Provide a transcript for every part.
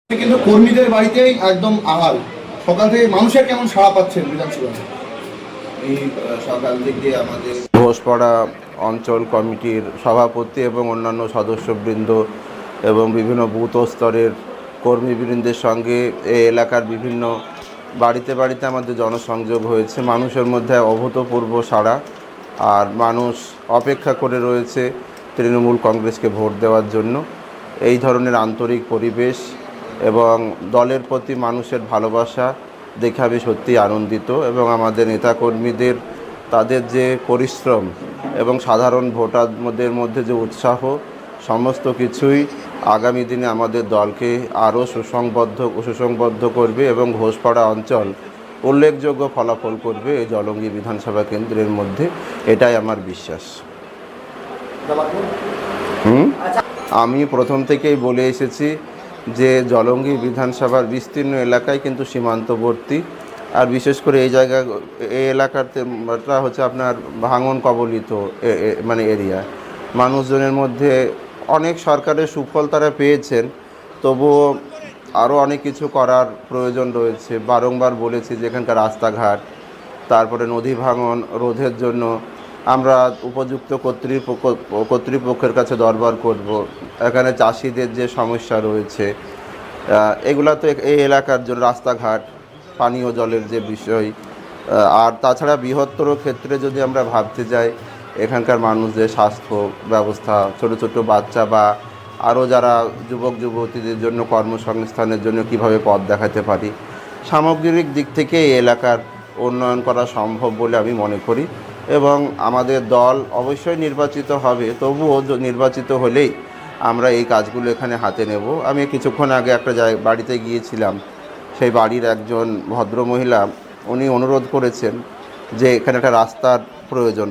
কিন্তু কর্মীদের বাড়িতেই একদম আহাল। সকাল থেকে মানুষের কেমন সাড়া পাচ্ছেন বিধানসভায়? এই সকাল থেকে আমাদের ঘোষপাড়া অঞ্চল কমিটির সভাপতি এবং অন্যান্য সদস্যবৃন্দ এবং বিভিন্ন বুথ স্তরের কর্মীবৃন্দের সঙ্গে এই এলাকার বিভিন্ন বাড়িতে বাড়িতে আমাদের জনসংযোগ হয়েছে। মানুষের মধ্যে অভূতপূর্ব সাড়া, আর মানুষ অপেক্ষা করে রয়েছে তৃণমূল কংগ্রেসকে ভোট দেওয়ার জন্য। এই ধরনের আন্তরিক পরিবেশ এবং দলের প্রতি মানুষের ভালোবাসা দেখে আমি সত্যিই আনন্দিত, এবং আমাদের নেতাকর্মীদের তাদের যে পরিশ্রম এবং সাধারণ ভোটারদের মধ্যে যে উৎসাহ, সমস্ত কিছুই আগামী দিনে আমাদের দলকে আরও সুসংবদ্ধ করবে এবং ঘোষপাড়া অঞ্চল উল্লেখযোগ্য ফলাফল করবে এই জলঙ্গি বিধানসভা কেন্দ্রের মধ্যে। এটাই আমার বিশ্বাস। আমি প্রথম থেকেই বলে এসেছি যে জলঙ্গি বিধানসভার বিস্তীর্ণ এলাকায় কিন্তু সীমান্তবর্তী, আর বিশেষ করে এই এলাকাটা হচ্ছে আপনার ভাঙন কবলিত মানে এরিয়া। মানুষজনের মধ্যে অনেক সরকারের সুফল তারা পেয়েছেন, তবুও আরও অনেক কিছু করার প্রয়োজন রয়েছে। বারংবার বলেছি যে এখানকার রাস্তাঘাট, তারপরে নদী ভাঙন রোধের জন্য আমরা উপযুক্ত কর্তৃপক্ষের কাছে দরবার করব। এখানে চাষিদের যে সমস্যা রয়েছে এগুলা তো এই এলাকার জন্য, রাস্তাঘাট, পানীয় জলের যে বিষয়, আর তাছাড়া বৃহত্তর ক্ষেত্রে যদি আমরা ভাবতে যাই এখানকার মানুষদের স্বাস্থ্য ব্যবস্থা, ছোট ছোট বাচ্চা বা আরও যারা যুবক যুবতীদের জন্য কর্মসংস্থানের জন্য কিভাবে পথ দেখাতে পারি, সামগ্রিক দিক থেকে এই এলাকার উন্নয়ন করা সম্ভব বলে আমি মনে করি। এবং আমাদের দল অবশ্যই নির্বাচিত হবে, তবুও নির্বাচিত হলেই আমরা এই কাজগুলো এখানে হাতে নেব। আমি কিছুক্ষণ আগে একটা বাড়িতে গিয়েছিলাম, সেই বাড়ির একজন ভদ্রমহিলা উনি অনুরোধ করেছেন যে এখানে একটা রাস্তার প্রয়োজন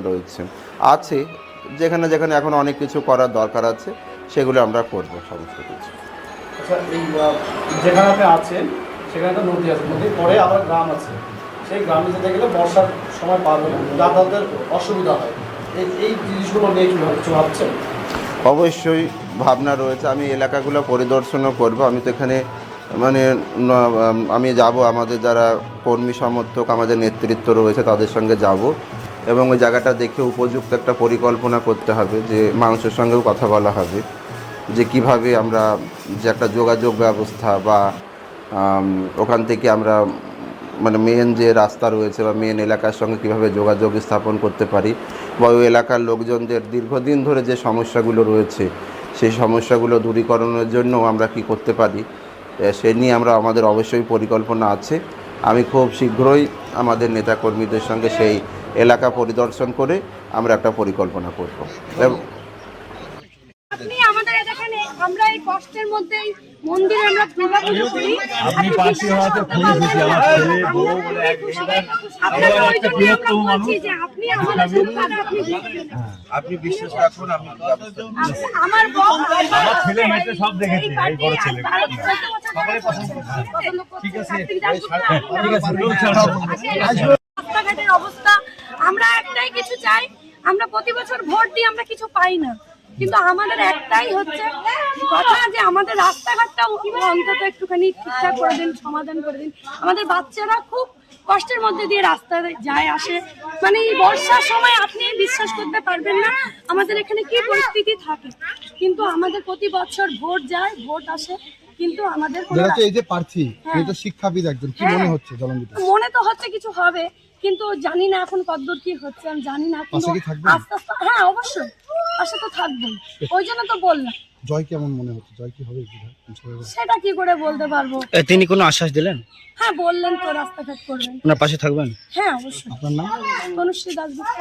আছে, যেখানে যেখানে এখন অনেক কিছু করার দরকার আছে সেগুলো আমরা করব সমস্ত কিছু। আচ্ছা, এই যেখানে আপনি আছেন সেখানে একটা নদী আছে, নদীর পরে আবার গ্রাম আছে, সেই গ্রামে যেতে গেলে বর্ষার সময় পার হবে না, যাতায়াতের অসুবিধা হয়। এই জিনিসগুলো নিয়ে কিছু ভাবছেন? অবশ্যই ভাবনা রয়েছে। আমি এলাকাগুলো পরিদর্শনও করব। আমি তো এখানে আমি যাব, আমাদের যারা কর্মী সমর্থক, আমাদের নেতৃত্ব রয়েছে তাদের সঙ্গে যাব, এবং ওই জায়গাটা দেখে উপযুক্ত একটা পরিকল্পনা করতে হবে, যে মানুষের সঙ্গেও কথা বলা হবে যে কিভাবে আমরা যে একটা যোগাযোগ ব্যবস্থা বা ওখান থেকে আমরা মানে মেন যে রাস্তা রয়েছে বা মেন এলাকার সঙ্গে কীভাবে যোগাযোগ স্থাপন করতে পারি, বা ওই এলাকার লোকজনদের দীর্ঘদিন ধরে যে সমস্যাগুলো রয়েছে সেই সমস্যাগুলো দূরীকরণের জন্য আমরা কি করতে পারি, সে নিয়ে আমাদের অবশ্যই পরিকল্পনা আছে। আমি খুব শীঘ্রই আমাদের নেতাকর্মীদের সঙ্গে সেই এলাকা পরিদর্শন করে আমরা একটা পরিকল্পনা করব। আপনি আমাদের এখানে আমরা এই কষ্টের মধ্যেই মন্দিরে আমরা পূজা করি। আপনি পাশে হওয়াতে খুবই খুশি। আমার ছেলে বউ বলে এক আপনারা একটা বৃহত্তম মানুষ, যে আপনি আমাদের সরকারে আপনি বিশ্বাস রাখুন, আমি আমার বউ আমার ছেলে মেয়ে সব দেখেছে, এই বড় ছেলে ঠিক আছে। রাস্তাঘাটের অবস্থা আমরা একটাই কিছু চাই, আমরা প্রতি বছর ভোট দিই, আমরা কিছু পাই না, কিন্তু আমাদের একটাই হচ্ছে কথা যে আমাদের রাস্তাঘাটটা অন্তত একটুখানি ঠিকঠাক করে দিন, সমাধান করে দিন। আমাদের বাচ্চারা খুব কষ্টের মধ্যে দিয়ে রাস্তা যায় আসে, মানে এই বর্ষার সময় আপনি বিশ্বাস করতে পারবেন না আমাদের এখানে কি পরিস্থিতি থাকে। কিন্তু আমাদের প্রতি বছর ভোট যায়, ভোট আসে, কিন্তু আমাদের এই যে প্রার্থী এটা শিক্ষাবিদ একজন, কি মনে হচ্ছে জলঙ্গিতে? মনে তো হচ্ছে কিছু হবে, কিন্তু জানি না এখন কতদূর কি হচ্ছে আমি জানি না, কিন্তু আস্তে আস্তে হ্যাঁ অবশ্যই পাশে তো থাকবেই, ওই জন্য তো বললাম। জয় কেমন মনে হচ্ছে, জয় কি হবে সেটা কি করে বলতে পারবো। তিনি কোনো আশ্বাস দিলেন? হ্যাঁ বললেন তো রাস্তাঘাট করবেন, আপনার পাশে থাকবেন। হ্যাঁ অবশ্যই। আপনার নাম? তনুশ্রী দাসগুপ্ত।